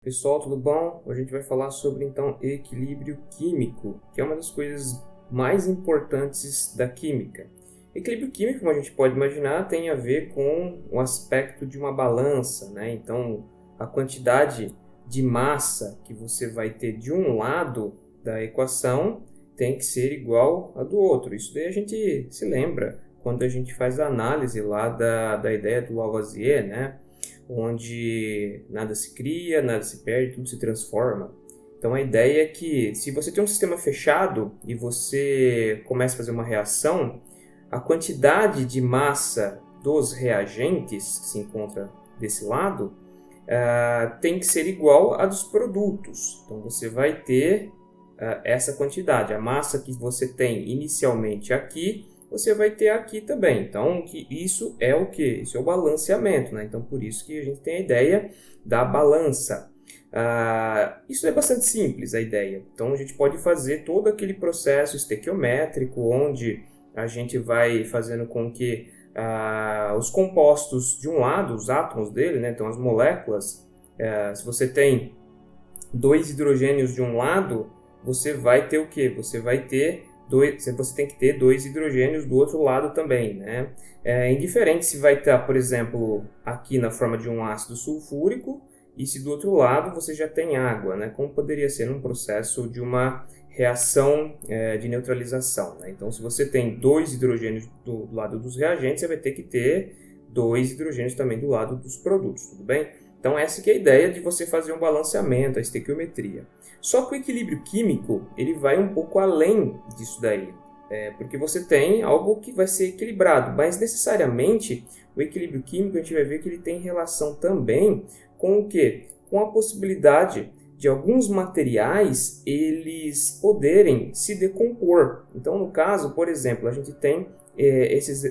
Pessoal, tudo bom? Hoje a gente vai falar sobre então equilíbrio químico, que é uma das coisas mais importantes da química. Equilíbrio químico, como a gente pode imaginar, tem a ver com o aspecto de uma balança, né? Então, a quantidade de massa que você vai ter de um lado da equação tem que ser igual a do outro. Isso daí a gente se lembra quando a gente faz a análise lá da ideia do Lavoisier, né? Onde nada se cria, nada se perde, tudo se transforma. Então a ideia é que se você tem um sistema fechado e você começa a fazer uma reação, a quantidade de massa dos reagentes que se encontra desse lado tem que ser igual à dos produtos. Então você vai ter essa quantidade, a massa que você tem inicialmente aqui, você vai ter aqui também. Então, isso é o que? Isso é o balanceamento, né? Então, por isso que a gente tem a ideia da balança. Isso é bastante simples, a ideia. Então, a gente pode fazer todo aquele processo estequiométrico, onde a gente vai fazendo com que os compostos de um lado, os átomos dele, né? Então, as moléculas, se você tem dois hidrogênios de um lado, você vai ter o quê? Você tem que ter dois hidrogênios do outro lado também, né? É indiferente se vai estar, por exemplo, aqui na forma de um ácido sulfúrico e se do outro lado você já tem água, né? Como poderia ser num processo de uma reação de neutralização, né? Então, se você tem dois hidrogênios do lado dos reagentes, você vai ter que ter dois hidrogênios também do lado dos produtos, tudo bem? Então, essa que é a ideia de você fazer um balanceamento, a estequiometria. Só que o equilíbrio químico, ele vai um pouco além disso daí, porque você tem algo que vai ser equilibrado, mas necessariamente o equilíbrio químico a gente vai ver que ele tem relação também com o quê? Com a possibilidade de alguns materiais eles poderem se decompor. Então, no caso, por exemplo, a gente tem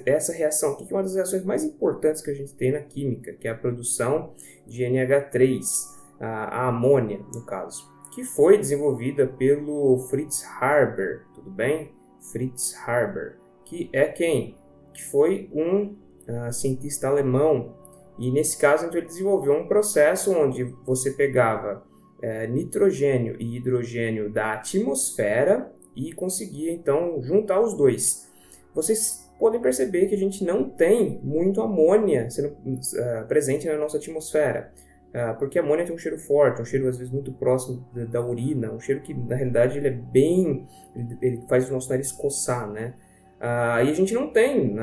essa reação aqui, que é uma das reações mais importantes que a gente tem na química, que é a produção de NH3, a amônia, no caso, que foi desenvolvida pelo Fritz Haber, tudo bem? Fritz Haber, que é quem? Que foi um cientista alemão, e nesse caso então, ele desenvolveu um processo onde você pegava nitrogênio e hidrogênio da atmosfera e conseguia então juntar os dois. Vocês podem perceber que a gente não tem muito amônia sendo presente na nossa atmosfera, porque a amônia tem um cheiro forte, um cheiro às vezes muito próximo da urina, um cheiro que na realidade ele ele faz o nosso nariz coçar, né? E a gente não tem,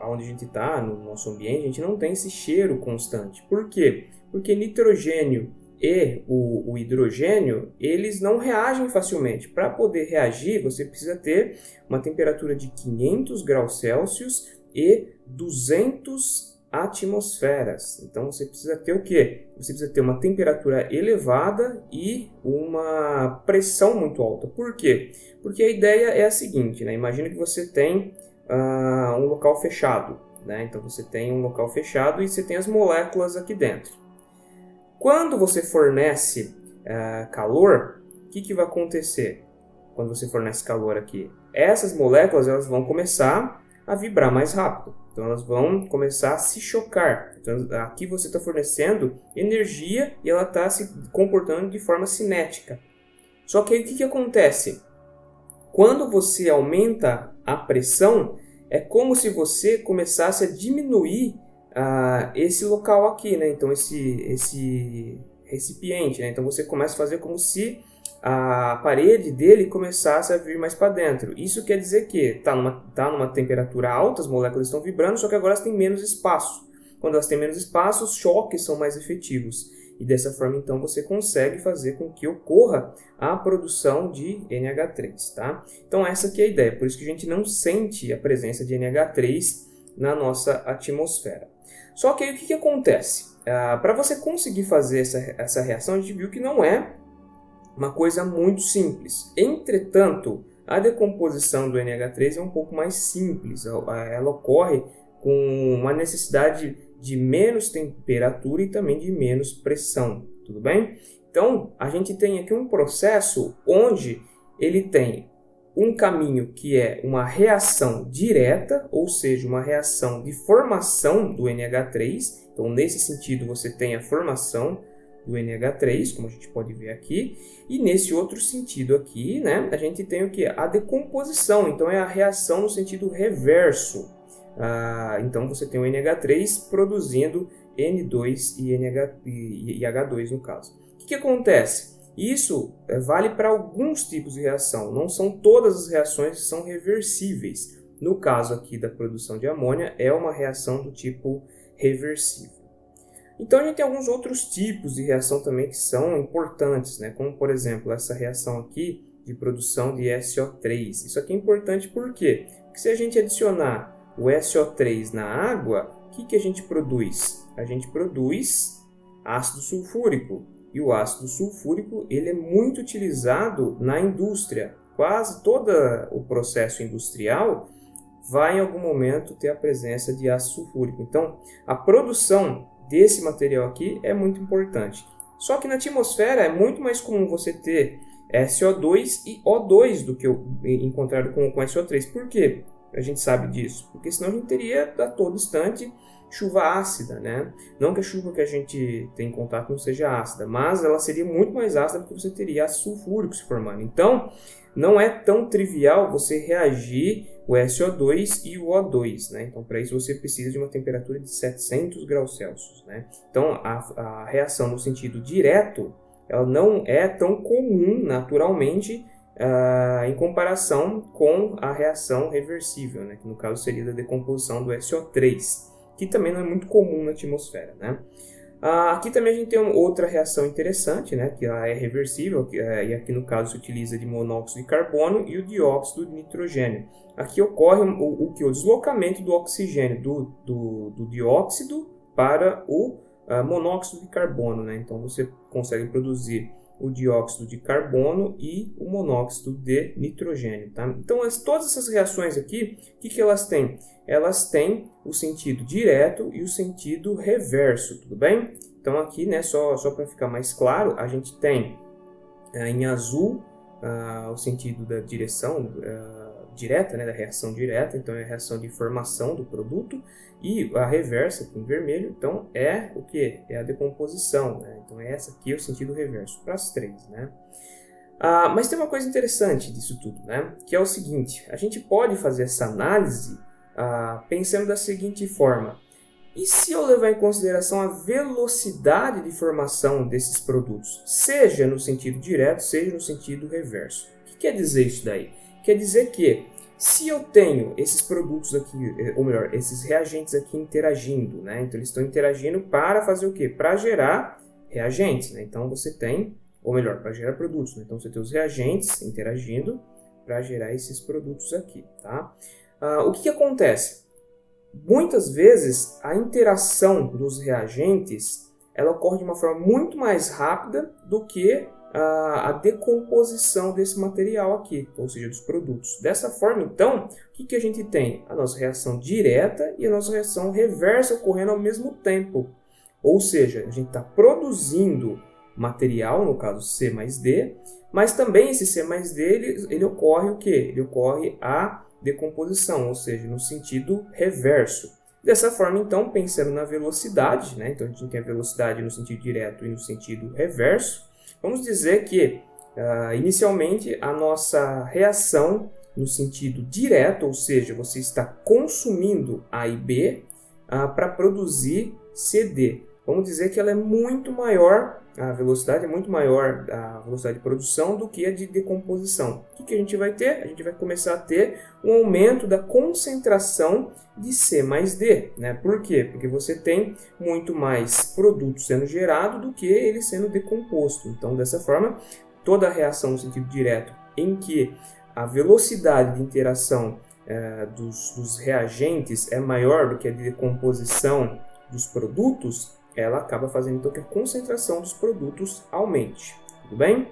onde a gente está, no nosso ambiente, a gente não tem esse cheiro constante. Por quê? Porque nitrogênio e o hidrogênio, eles não reagem facilmente. Para poder reagir, você precisa ter uma temperatura de 500 graus Celsius e 200 atmosferas. Então, você precisa ter o quê? Você precisa ter uma temperatura elevada e uma pressão muito alta. Por quê? Porque a ideia é a seguinte, né? Imagina que você tem um local fechado, né? Então, você tem um local fechado e você tem as moléculas aqui dentro. Quando você fornece calor, o que vai acontecer quando você fornece calor aqui? Essas moléculas elas vão começar a vibrar mais rápido. Então, elas vão começar a se chocar. Então, aqui você está fornecendo energia e ela está se comportando de forma cinética. Só que aí o que acontece? Quando você aumenta a pressão, é como se você começasse a diminuir esse local aqui, né? Então esse recipiente, né? Então você começa a fazer como se a parede dele começasse a vir mais para dentro. Isso quer dizer que tá numa temperatura alta, as moléculas estão vibrando, só que agora elas têm menos espaço. Quando elas têm menos espaço, os choques são mais efetivos. E dessa forma, então, você consegue fazer com que ocorra a produção de NH3, tá? Então essa aqui é a ideia, por isso que a gente não sente a presença de NH3 na nossa atmosfera. Só que aí o que acontece? Para você conseguir fazer essa reação, a gente viu que não é uma coisa muito simples. Entretanto, a decomposição do NH3 é um pouco mais simples. Ela ocorre com uma necessidade de menos temperatura e também de menos pressão. Tudo bem? Então, a gente tem aqui um processo onde ele tem um caminho que é uma reação direta, ou seja, uma reação de formação do NH3. Então, nesse sentido, você tem a formação do NH3, como a gente pode ver aqui, e nesse outro sentido aqui, né, a gente tem o que? A decomposição, então é a reação no sentido reverso. Então você tem o NH3 produzindo N2 e H2 no caso. O que acontece? Isso vale para alguns tipos de reação, não são todas as reações que são reversíveis. No caso aqui da produção de amônia, é uma reação do tipo reversível. Então a gente tem alguns outros tipos de reação também que são importantes, né? Como por exemplo essa reação aqui de produção de SO3. Isso aqui é importante por quê? Porque se a gente adicionar o SO3 na água, o que a gente produz? A gente produz ácido sulfúrico. E o ácido sulfúrico ele é muito utilizado na indústria. Quase todo o processo industrial vai em algum momento ter a presença de ácido sulfúrico. Então, a produção desse material aqui é muito importante. Só que na atmosfera é muito mais comum você ter SO2 e O2 do que encontrado com SO3. Por quê? A gente sabe disso. Porque senão a gente teria a todo instante chuva ácida, né? Não que a chuva que a gente tem em contato não seja ácida, mas ela seria muito mais ácida porque você teria ácido sulfúrico se formando. Então, não é tão trivial você reagir o SO2 e o O2, né? Então, para isso você precisa de uma temperatura de 700 graus Celsius, né? Então, a reação no sentido direto, ela não é tão comum naturalmente em comparação com a reação reversível, né? Que no caso seria da decomposição do SO3, que também não é muito comum na atmosfera, né? Aqui também a gente tem outra reação interessante, né? Que ela é reversível, e aqui no caso se utiliza de monóxido de carbono e o dióxido de nitrogênio. Aqui ocorre o deslocamento do oxigênio do dióxido para o monóxido de carbono, né? Então você consegue produzir o dióxido de carbono e o monóxido de nitrogênio, tá? Então todas essas reações aqui, o que elas têm? Elas têm o sentido direto e o sentido reverso, tudo bem? Então aqui, né, só para ficar mais claro, a gente tem em azul o sentido da direção direta, né, da reação direta, então é a reação de formação do produto, e a reversa, aqui em vermelho, então é o que? É a decomposição, né? Então essa aqui é o sentido reverso, para as três, né? Mas tem uma coisa interessante disso tudo, né? Que é o seguinte, a gente pode fazer essa análise pensando da seguinte forma: e se eu levar em consideração a velocidade de formação desses produtos, seja no sentido direto, seja no sentido reverso? O que quer dizer isso daí? Quer dizer que se eu tenho esses produtos aqui, ou melhor, esses reagentes aqui interagindo, né? Então eles estão interagindo para fazer o quê? Para gerar reagentes, né? Então você tem, ou melhor, para gerar produtos, né? Então você tem os reagentes interagindo para gerar esses produtos aqui, tá? O que acontece? Muitas vezes a interação dos reagentes ela ocorre de uma forma muito mais rápida do que a decomposição desse material aqui, ou seja, dos produtos. Dessa forma, então, o que a gente tem? A nossa reação direta e a nossa reação reversa ocorrendo ao mesmo tempo. Ou seja, a gente está produzindo material, no caso C mais D, mas também esse C mais D, ele ocorre o quê? Ele ocorre a decomposição, ou seja, no sentido reverso. Dessa forma, então, pensando na velocidade, né? Então a gente tem a velocidade no sentido direto e no sentido reverso, vamos dizer que, inicialmente, a nossa reação no sentido direto, ou seja, você está consumindo A e B para produzir CD. Vamos dizer que ela é muito maior, a velocidade é muito maior, a velocidade de produção, do que a de decomposição. O que a gente vai ter? A gente vai começar a ter um aumento da concentração de C mais D, né? Por quê? Porque você tem muito mais produto sendo gerado do que ele sendo decomposto. Então, dessa forma, toda a reação no sentido direto em que a velocidade de interação dos reagentes é maior do que a de decomposição dos produtos, ela acaba fazendo então que a concentração dos produtos aumente, tudo bem?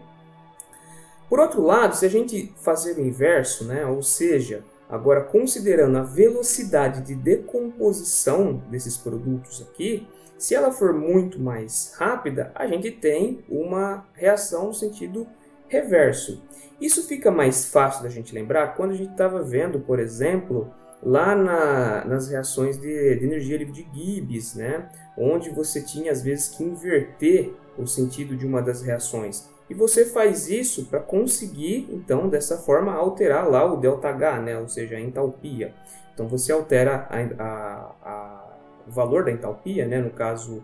Por outro lado, se a gente fazer o inverso, né, ou seja, agora considerando a velocidade de decomposição desses produtos aqui, se ela for muito mais rápida, a gente tem uma reação no sentido reverso. Isso fica mais fácil da gente lembrar quando a gente estava vendo, por exemplo, lá nas reações de energia livre de Gibbs, né? Onde você tinha às vezes que inverter o sentido de uma das reações. E você faz isso para conseguir, então, dessa forma, alterar lá o ΔH, né? Ou seja, a entalpia. Então, você altera o valor da entalpia, né? No caso,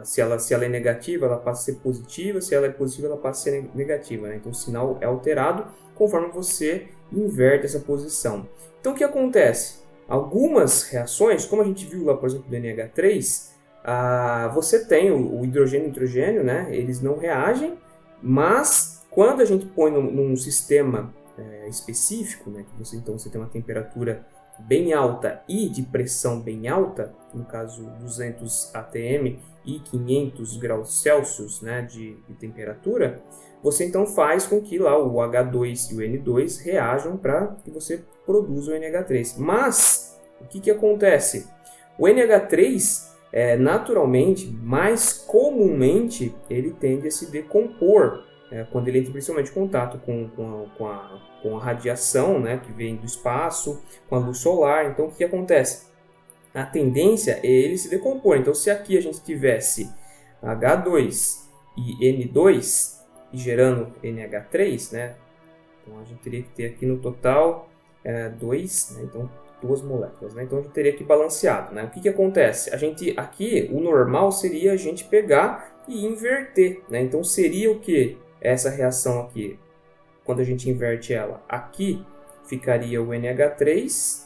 se ela é negativa, ela passa a ser positiva. Se ela é positiva, ela passa a ser negativa, né? Então, o sinal é alterado conforme você inverte essa posição. Então, o que acontece? Algumas reações, como a gente viu lá, por exemplo, do NH3, você tem o hidrogênio e o nitrogênio, né? Eles não reagem, mas quando a gente põe num sistema específico, né? Que você tem uma temperatura bem alta e de pressão bem alta, no caso 200 atm e 500 graus Celsius, né, de temperatura, você então faz com que lá o H2 e o N2 reajam para que você produza o NH3. Mas o que acontece? O NH3, naturalmente, mais comumente, ele tende a se decompor quando ele entra principalmente em contato com a radiação, né, que vem do espaço, com a luz solar. Então, o que acontece? A tendência é ele se decompor. Então, se aqui a gente tivesse H2 e N2 e gerando NH3, né, então a gente teria que ter aqui no total 2, né, então 2 moléculas, né? Então a gente teria aqui balanceado, né? O que acontece? Aqui o normal seria a gente pegar e inverter, né? Então seria o que? Essa reação aqui, quando a gente inverte ela, aqui ficaria o NH3,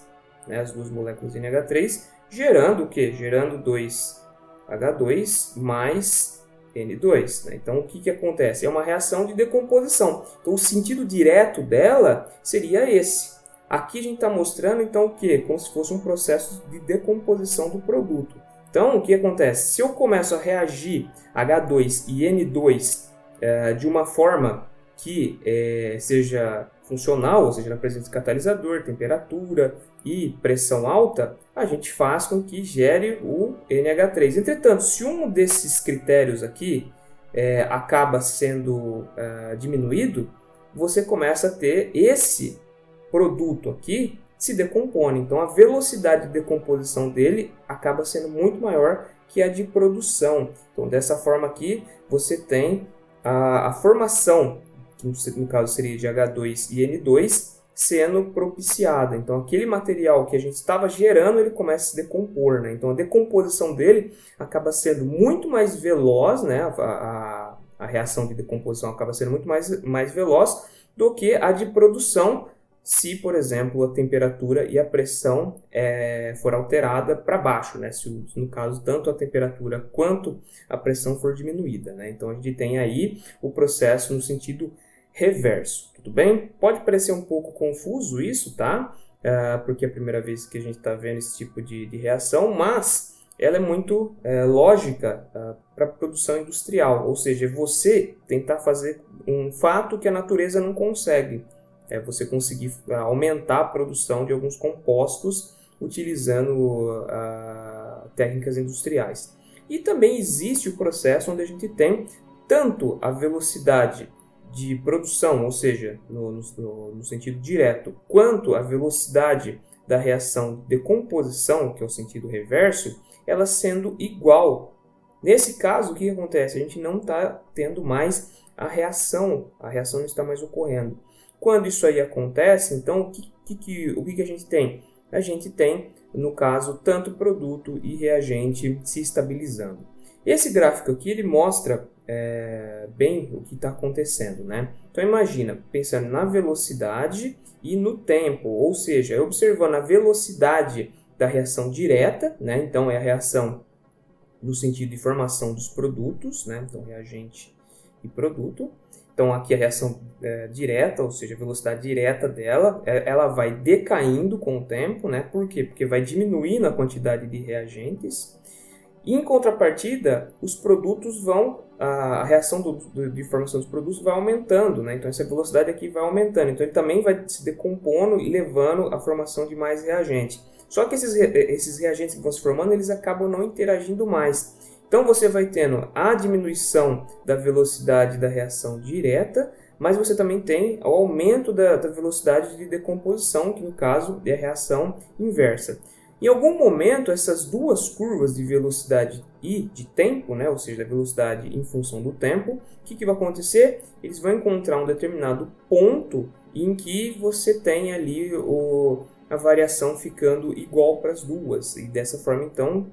né? As duas moléculas de NH3, gerando o que? Gerando 2H2 mais N2, né? Então o que acontece? É uma reação de decomposição. Então o sentido direto dela seria esse. Aqui a gente está mostrando então o que? Como se fosse um processo de decomposição do produto. Então o que acontece? Se eu começo a reagir H2 e N2 de uma forma que seja funcional, ou seja, na presença de catalisador, temperatura e pressão alta, a gente faz com que gere o NH3. Entretanto, se um desses critérios aqui acaba sendo diminuído, você começa a ter esse produto aqui se decompõe. Então, a velocidade de decomposição dele acaba sendo muito maior que a de produção. Então, dessa forma aqui, você tem a formação, que no caso seria de H2 e N2, sendo propiciada. Então, aquele material que a gente estava gerando, ele começa a se decompor, né? Então, a decomposição dele acaba sendo muito mais veloz, né? A reação de decomposição acaba sendo muito mais veloz do que a de produção, se, por exemplo, a temperatura e a pressão for alterada para baixo, né? Se, no caso, tanto a temperatura quanto a pressão for diminuída, né? Então, a gente tem aí o processo no sentido reverso, tudo bem? Pode parecer um pouco confuso isso, tá? Porque é a primeira vez que a gente está vendo esse tipo de reação, mas ela é muito lógica para a produção industrial, ou seja, você tentar fazer um fato que a natureza não consegue. Você conseguir aumentar a produção de alguns compostos utilizando técnicas industriais. E também existe o processo onde a gente tem tanto a velocidade de produção, ou seja, no sentido direto, quanto a velocidade da reação de decomposição, que é o sentido reverso, ela sendo igual. Nesse caso, o que acontece? A gente não está tendo mais a reação não está mais ocorrendo. Quando isso aí acontece, então, o que a gente tem? A gente tem, no caso, tanto produto e reagente se estabilizando. Esse gráfico aqui, ele mostra bem o que está acontecendo, né? Então, imagina, pensando na velocidade e no tempo, ou seja, observando a velocidade da reação direta, né? Então, é a reação no sentido de formação dos produtos, né? Então, reagente e produto. Então, aqui a reação direta, ou seja, a velocidade direta dela, ela vai decaindo com o tempo, né? Por quê? Porque vai diminuindo a quantidade de reagentes. E, em contrapartida, os produtos a reação de formação dos produtos vai aumentando, né? Então, essa velocidade aqui vai aumentando. Então, ele também vai se decompondo e levando à formação de mais reagentes. Só que esses reagentes que vão se formando, eles acabam não interagindo mais. Então, você vai tendo a diminuição da velocidade da reação direta, mas você também tem o aumento da velocidade de decomposição, que no caso é a reação inversa. Em algum momento, essas duas curvas de velocidade I de tempo, né, ou seja, da velocidade em função do tempo, o que vai acontecer? Eles vão encontrar um determinado ponto em que você tem ali a variação ficando igual para as duas. E dessa forma, então,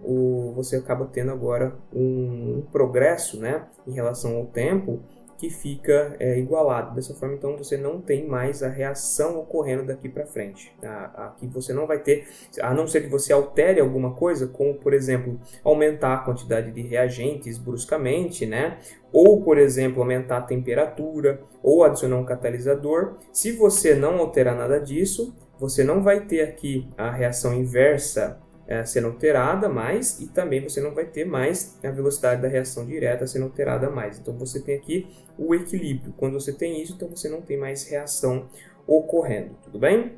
você acaba tendo agora um progresso, né, em relação ao tempo que fica igualado. Dessa forma, então, você não tem mais a reação ocorrendo daqui para frente. Aqui você não vai ter, a não ser que você altere alguma coisa, como, por exemplo, aumentar a quantidade de reagentes bruscamente, né? Ou, por exemplo, aumentar a temperatura, ou adicionar um catalisador. Se você não alterar nada disso, você não vai ter aqui a reação inversa sendo alterada mais, e também você não vai ter mais a velocidade da reação direta sendo alterada mais. Então você tem aqui o equilíbrio. Quando você tem isso, então você não tem mais reação ocorrendo, tudo bem?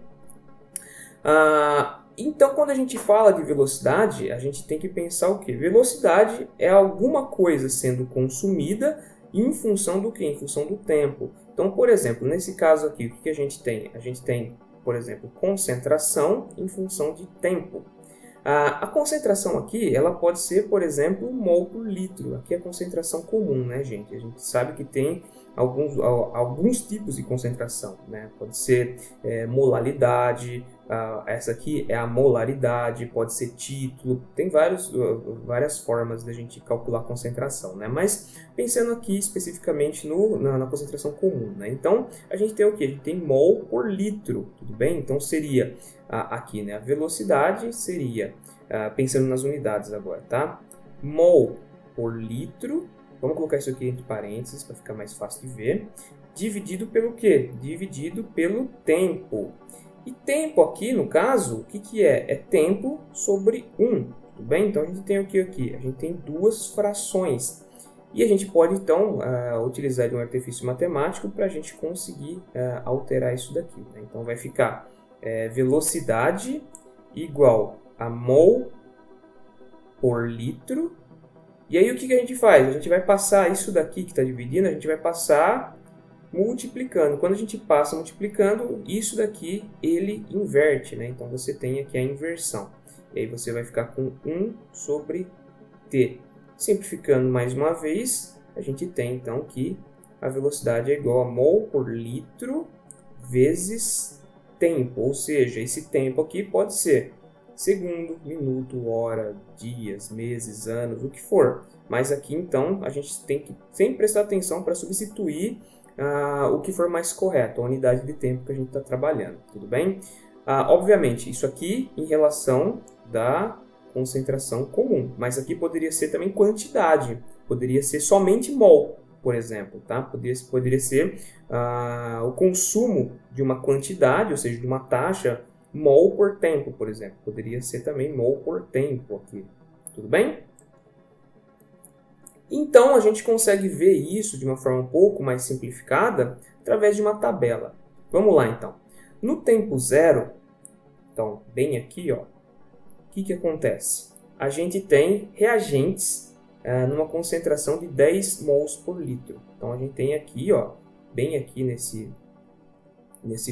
Então, quando a gente fala de velocidade, a gente tem que pensar o quê? Velocidade é alguma coisa sendo consumida em função do quê? Em função do tempo. Então, por exemplo, nesse caso aqui, o que a gente tem? A gente tem, por exemplo, concentração em função de tempo. A concentração aqui, ela pode ser, por exemplo, mol por litro. Aqui é a concentração comum, né, gente? A gente sabe que tem alguns tipos de concentração, né? Pode ser molalidade, essa aqui é a molaridade, pode ser título, tem várias formas da gente calcular a concentração, né? Mas pensando aqui especificamente na concentração comum, né? Então, a gente tem o quê? A gente tem mol por litro, tudo bem? Então, seria aqui, né? A velocidade seria, pensando nas unidades agora, tá? Mol por litro, vamos colocar isso aqui entre parênteses para ficar mais fácil de ver, dividido pelo quê? Dividido pelo tempo. E tempo aqui, no caso, o que é? É tempo sobre 1, tudo bem? Então, a gente tem o que aqui? A gente tem duas frações. E a gente pode, então, utilizar de um artifício matemático para a gente conseguir alterar isso daqui, né? Então, vai ficar velocidade igual a mol por litro. E aí, o que a gente faz? A gente vai passar isso daqui que está dividindo, a gente vai passar multiplicando. Quando a gente passa multiplicando, isso daqui ele inverte, né? Então você tem aqui a inversão. E aí você vai ficar com 1 sobre t. Simplificando mais uma vez, a gente tem então que a velocidade é igual a mol por litro vezes tempo. Ou seja, esse tempo aqui pode ser segundo, minuto, hora, dias, meses, anos, o que for. Mas aqui então a gente tem que sempre prestar atenção para substituir o que for mais correto, a unidade de tempo que a gente está trabalhando, tudo bem? Obviamente, isso aqui em relação da concentração comum, mas aqui poderia ser também quantidade, poderia ser somente mol, por exemplo, tá? Poderia ser o consumo de uma quantidade, ou seja, de uma taxa, mol por tempo, por exemplo, poderia ser também mol por tempo aqui, tudo bem? Então, a gente consegue ver isso de uma forma um pouco mais simplificada através de uma tabela. Vamos lá, então. No tempo zero, então, bem aqui, ó, o que acontece? A gente tem reagentes numa concentração de 10 mols por litro. Então, a gente tem aqui, ó, bem aqui nesse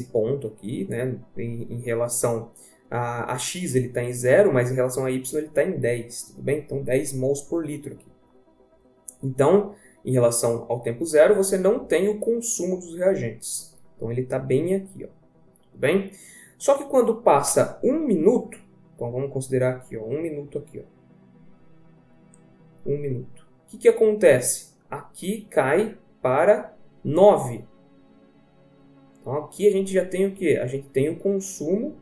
ponto aqui, né, em relação a X ele está em 0, mas em relação a Y ele está em 10, tudo bem? Então, 10 mols por litro aqui. Então, em relação ao tempo zero, você não tem o consumo dos reagentes. Então, ele está bem aqui, ó. Tudo bem? Só que quando passa 1 minuto, então vamos considerar aqui, ó, 1 minuto aqui, ó. 1 minuto. O que acontece? Aqui cai para 9. Então, aqui a gente já tem o quê? A gente tem o consumo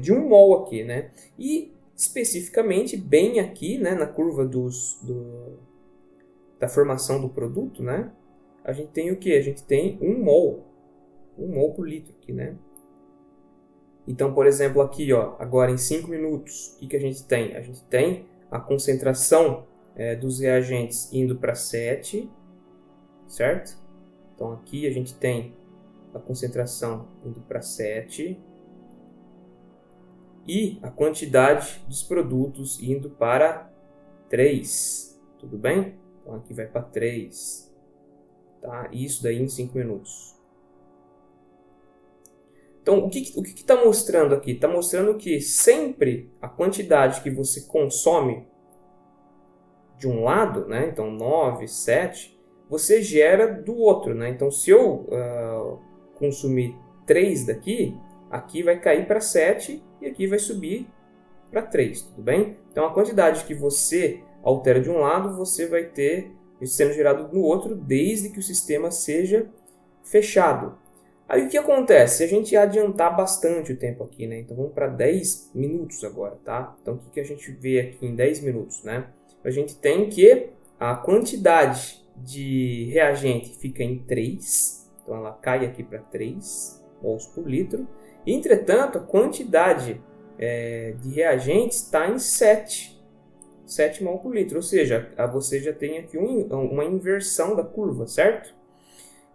de 1 mol aqui, né? E especificamente, bem aqui, né, na curva da formação do produto, né, a gente tem o que? A gente tem 1 mol por litro aqui, né? Então, por exemplo, aqui, ó, agora em 5 minutos, o que a gente tem? A gente tem a concentração dos reagentes indo para 7, certo? Então, aqui a gente tem a concentração indo para 7. E a quantidade dos produtos indo para 3. Tudo bem? Então, aqui vai para 3. Tá? Isso daí em 5 minutos. Então, o que está mostrando aqui? Está mostrando que sempre a quantidade que você consome de um lado, né? Então 9, 7, você gera do outro, né? Então se eu consumir 3 daqui, aqui vai cair para 7 e aqui vai subir para 3, tudo bem? Então a quantidade que você altera de um lado, você vai ter sendo gerado no outro, desde que o sistema seja fechado. Aí o que acontece? Se a gente adiantar bastante o tempo aqui, né? Então vamos para 10 minutos agora, tá? Então o que a gente vê aqui em 10 minutos, né? A gente tem que a quantidade de reagente fica em 3, então ela cai aqui para 3 mols por litro. Entretanto, a quantidade de reagentes está em 7 mol por litro, ou seja, você já tem aqui uma inversão da curva, certo?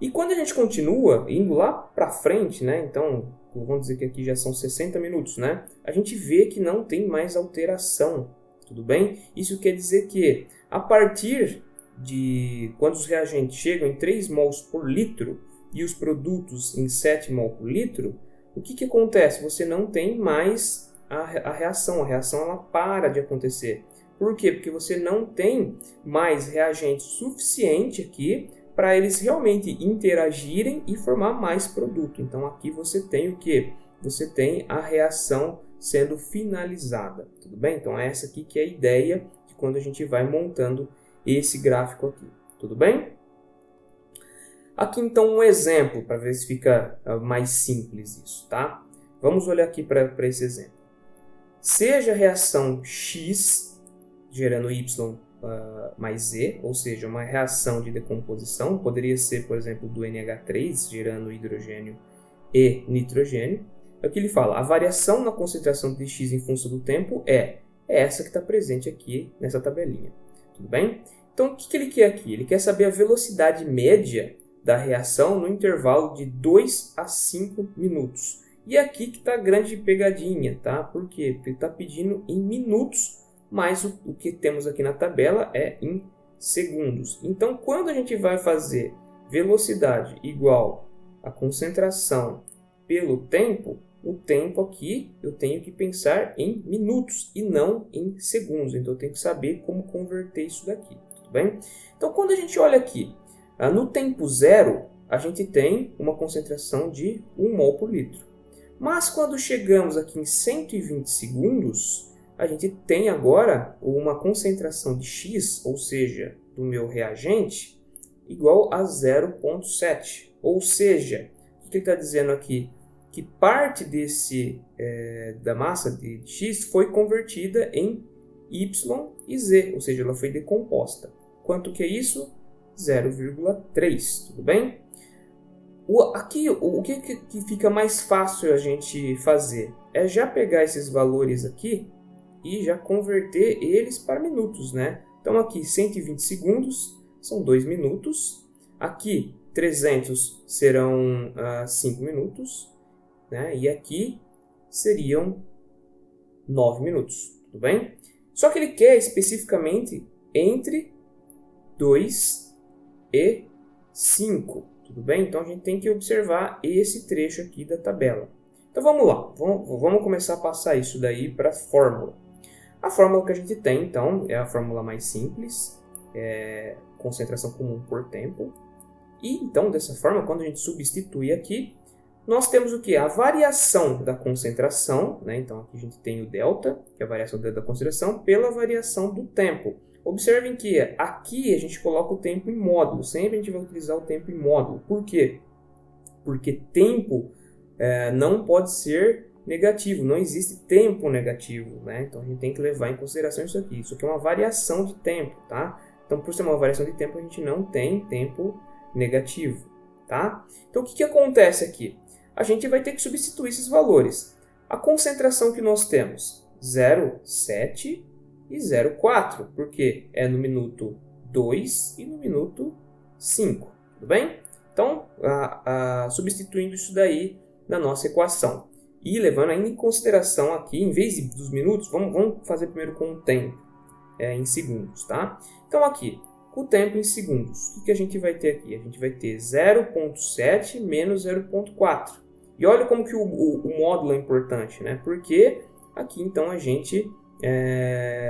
E quando a gente continua indo lá para frente, né? Então, vamos dizer que aqui já são 60 minutos, né? A gente vê que não tem mais alteração, tudo bem? Isso quer dizer que a partir de quando os reagentes chegam em 3 mols por litro e os produtos em 7 mol por litro, o que acontece? Você não tem mais a reação ela para de acontecer. Por quê? Porque você não tem mais reagente suficiente aqui para eles realmente interagirem e formar mais produto. Então aqui você tem o quê? Você tem a reação sendo finalizada, tudo bem? Então essa aqui que é a ideia de quando a gente vai montando esse gráfico aqui, tudo bem? Aqui então um exemplo para ver se fica mais simples isso, tá? Vamos olhar aqui para esse exemplo. Seja a reação X gerando Y mais Z, ou seja, uma reação de decomposição, poderia ser, por exemplo, do NH3 gerando hidrogênio e nitrogênio. É o que ele fala, a variação na concentração de X em função do tempo é essa que está presente aqui nessa tabelinha, tudo bem? Então, o que ele quer aqui? Ele quer saber a velocidade média da reação no intervalo de 2 a 5 minutos. E é aqui que está a grande pegadinha, tá? Por quê? Porque ele está pedindo em minutos, mas o que temos aqui na tabela é em segundos. Então, quando a gente vai fazer velocidade igual a concentração pelo tempo, o tempo aqui eu tenho que pensar em minutos e não em segundos. Então, eu tenho que saber como converter isso daqui, tudo bem? Então, quando a gente olha aqui, no tempo zero, a gente tem uma concentração de 1 mol por litro. Mas quando chegamos aqui em 120 segundos, a gente tem agora uma concentração de X, ou seja, do meu reagente, igual a 0,7. Ou seja, o que ele está dizendo aqui? Que parte da massa de X foi convertida em Y e Z, ou seja, ela foi decomposta. Quanto que é isso? 0,3, tudo bem? Aqui, o que fica mais fácil a gente fazer? É já pegar esses valores aqui e já converter eles para minutos, né? Então aqui 120 segundos são 2 minutos. Aqui 300 serão 5 minutos, né? E aqui seriam 9 minutos, tudo bem? Só que ele quer especificamente entre 2 e 5. Tudo bem? Então a gente tem que observar esse trecho aqui da tabela. Então vamos lá, vamos começar a passar isso daí para a fórmula. A fórmula que a gente tem, então, é a fórmula mais simples, concentração comum por tempo. E então, dessa forma, quando a gente substitui aqui, nós temos o que? A variação da concentração, né? Então aqui a gente tem o delta, que é a variação da concentração, pela variação do tempo. Observem que aqui a gente coloca o tempo em módulo, sempre a gente vai utilizar o tempo em módulo. Por quê? Porque tempo não pode ser negativo, não existe tempo negativo, né? Então a gente tem que levar em consideração isso aqui. Isso aqui é uma variação de tempo, tá? Então por ser uma variação de tempo, a gente não tem tempo negativo, tá? Então o que acontece aqui? A gente vai ter que substituir esses valores. A concentração que nós temos, 0,7 e 0,4, porque é no minuto 2 e no minuto 5, tudo bem? Então, substituindo isso daí na nossa equação. E levando ainda em consideração aqui, em vez dos minutos, vamos fazer primeiro com o tempo, em segundos, tá? Então aqui, com o tempo em segundos, o que a gente vai ter aqui? A gente vai ter 0,7 menos 0,4. E olha como que o módulo é importante, né? Porque aqui então a gente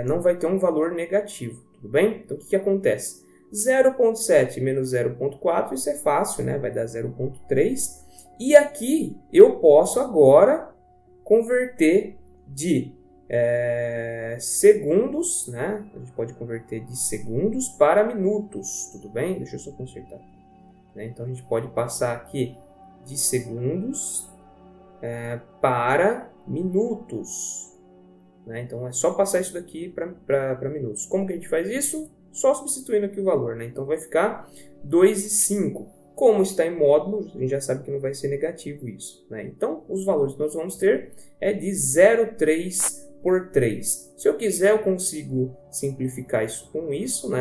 não vai ter um valor negativo, tudo tudo bem? Então, o que acontece? 0,7 menos 0,4, isso é fácil, né? Vai dar 0,3. E aqui eu posso agora converter de segundos, né? A gente pode converter de segundos para minutos, tudo bem? Deixa eu só consertar. Então, a gente pode passar aqui de segundos para minutos. Então, é só passar isso daqui para minutos. Como que a gente faz isso? Só substituindo aqui o valor. Então, vai ficar 2,5. Como está em módulo, a gente já sabe que não vai ser negativo isso. Então, os valores que nós vamos ter é de 0,3 por 3. Se eu quiser, eu consigo simplificar isso com isso,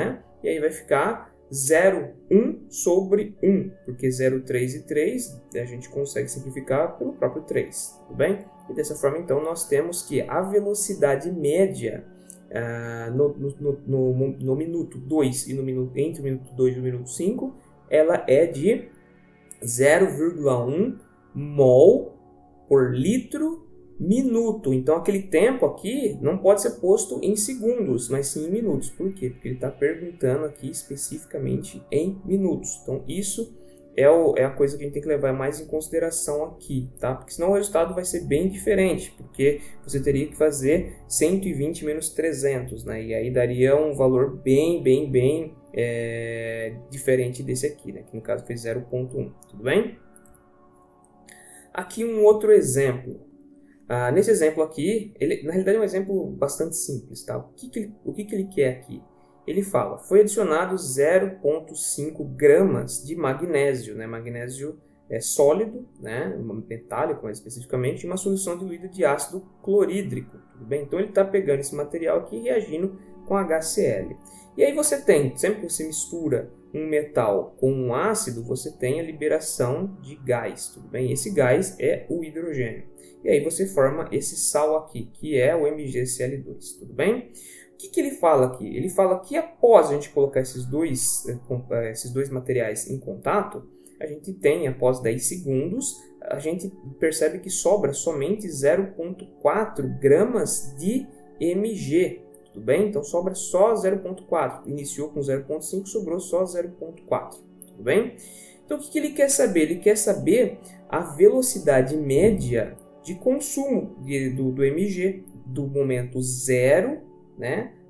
e aí vai ficar 0,1 sobre 1, porque 0,3 e 3 a gente consegue simplificar pelo próprio 3, tudo bem? E dessa forma, então, nós temos que a velocidade média no minuto 2 e entre o minuto 2 e o minuto 5, ela é de 0,1 mol por litro minuto. Então, aquele tempo aqui não pode ser posto em segundos, mas sim em minutos. Por quê? Porque ele está perguntando aqui especificamente em minutos. Então, isso é a coisa que a gente tem que levar mais em consideração aqui, tá? Porque senão o resultado vai ser bem diferente, porque você teria que fazer 120 menos 300, E aí daria um valor bem diferente desse aqui, que no caso foi 0,1, tudo bem? Aqui um outro exemplo. Nesse exemplo aqui, ele, na realidade é um exemplo bastante simples, tá? O que ele quer aqui? Ele fala, foi adicionado 0,5 gramas de magnésio, magnésio sólido, metálico mais especificamente, em uma solução diluída de ácido clorídrico, tudo bem? Então ele está pegando esse material aqui e reagindo com HCl. E aí você tem, sempre que você mistura um metal com um ácido, você tem a liberação de gás, tudo bem? Esse gás é o hidrogênio. E aí você forma esse sal aqui, que é o MgCl2, tudo bem? O que ele fala aqui? Ele fala que após a gente colocar esses dois materiais em contato, a gente tem, após 10 segundos, a gente percebe que sobra somente 0,4 gramas de Mg, tudo bem? Então sobra só 0,4. Iniciou com 0,5, sobrou só 0,4, tudo bem? Então o que ele quer saber? Ele quer saber a velocidade média de consumo do Mg, do momento 0,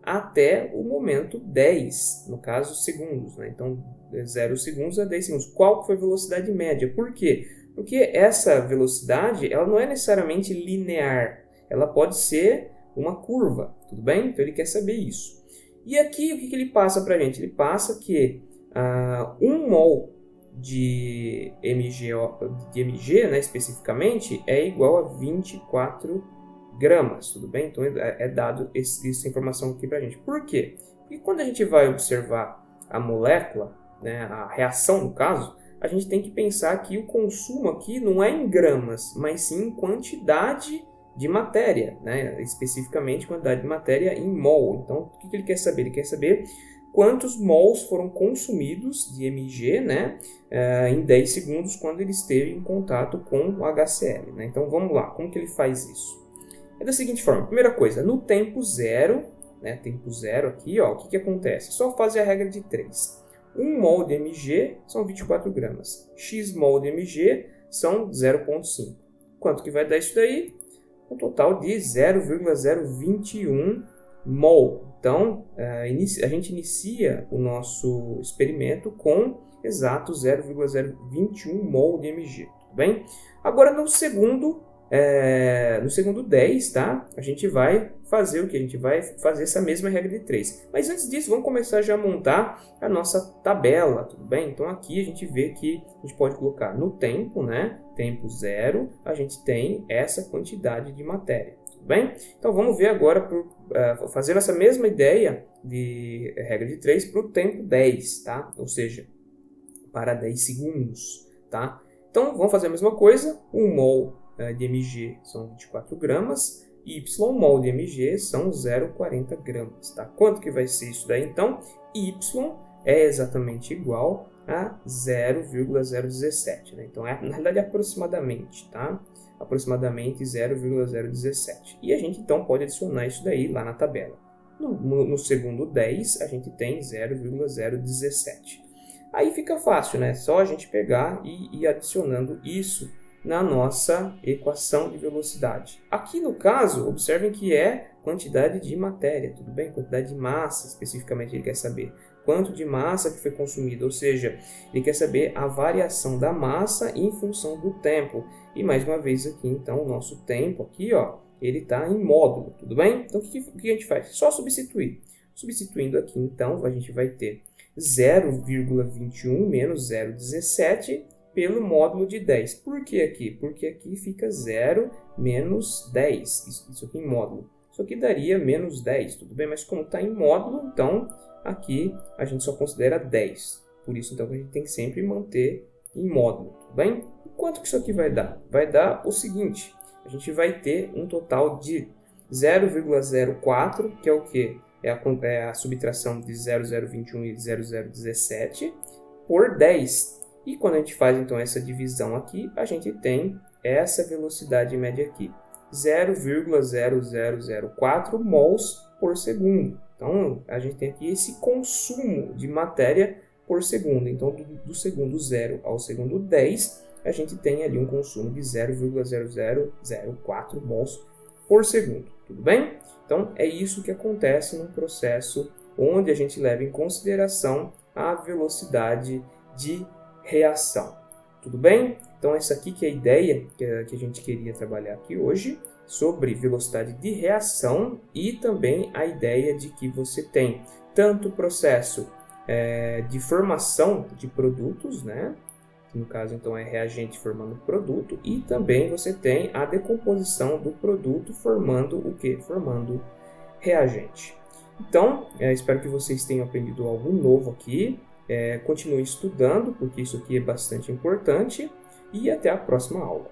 até o momento 10, no caso segundos. Então 0 segundos a 10 segundos. Qual foi a velocidade média? Por quê? Porque essa velocidade ela não é necessariamente linear, ela pode ser uma curva, tudo bem? Então ele quer saber isso. E aqui o que ele passa para a gente? Ele passa que 1 mol de Mg, especificamente, é igual a 24 gramas, tudo bem? Então é dado essa informação aqui para a gente. Por quê? Porque quando a gente vai observar a molécula, a reação no caso, a gente tem que pensar que o consumo aqui não é em gramas, mas sim em quantidade de matéria, especificamente quantidade de matéria em mol. Então, o que ele quer saber? Ele quer saber quantos mols foram consumidos de Mg em 10 segundos quando ele esteve em contato com o HCl. Então, vamos lá. Como que ele faz isso? É da seguinte forma. Primeira coisa, no tempo zero, tempo zero aqui, o que acontece? Só fazer a regra de 3. 1 mol de Mg são 24 gramas. X mol de Mg são 0,5. Quanto que vai dar isso daí? Um total de 0,021 mol. Então, a gente inicia o nosso experimento com exato 0,021 mol de Mg, tudo bem? Agora, no segundo 10, tá? A gente vai fazer o que? A gente vai fazer essa mesma regra de 3. Mas antes disso, vamos começar já a montar a nossa tabela, tudo bem? Então, aqui a gente vê que a gente pode colocar no tempo, tempo 0, a gente tem essa quantidade de matéria, tudo bem? Então, vamos ver agora, fazendo essa mesma ideia de regra de 3 para o tempo 10, tá? Ou seja, para 10 segundos, tá? Então, vamos fazer a mesma coisa. 1 mol de Mg são 24 gramas, y mol de Mg são 0,40 gramas, tá? Quanto que vai ser isso daí, então? Y é exatamente igual a 0,017, Então, na realidade, aproximadamente, tá? Aproximadamente 0,017. E a gente, então, pode adicionar isso daí lá na tabela. No segundo 10, a gente tem 0,017. Aí fica fácil, né? Só a gente pegar e ir adicionando isso na nossa equação de velocidade. Aqui no caso, observem que é quantidade de matéria, tudo bem? Quantidade de massa, especificamente, ele quer saber quanto de massa que foi consumido, ou seja, ele quer saber a variação da massa em função do tempo. E mais uma vez aqui, então, o nosso tempo aqui, ó, ele está em módulo, tudo bem? Então, o que a gente faz? Só substituir. Substituindo aqui, então, a gente vai ter 0,21 menos 0,17 pelo módulo de 10. Por que aqui? Porque aqui fica 0 menos 10. Isso aqui em módulo. Isso aqui daria menos 10, tudo bem? Mas como está em módulo, então aqui a gente só considera 10. Por isso, então, a gente tem que sempre manter em módulo, tudo bem? Quanto que isso aqui vai dar? Vai dar o seguinte, a gente vai ter um total de 0,04, que é o quê? É a subtração de 0,021 e 0,017 por 10. E quando a gente faz então essa divisão aqui, a gente tem essa velocidade média aqui, 0,0004 mols por segundo. Então, a gente tem aqui esse consumo de matéria por segundo. Então, do segundo 0 ao segundo 10, a gente tem ali um consumo de 0,0004 mols por segundo. Tudo bem? Então, é isso que acontece num processo onde a gente leva em consideração a velocidade de reação. Tudo bem? Então, essa aqui que é a ideia que a gente queria trabalhar aqui hoje, sobre velocidade de reação e também a ideia de que você tem tanto o processo de formação de produtos, né? No caso, então, é reagente formando produto, e também você tem a decomposição do produto formando o quê? Formando reagente. Então, espero que vocês tenham aprendido algo novo aqui. Continue estudando, porque isso aqui é bastante importante, e até a próxima aula.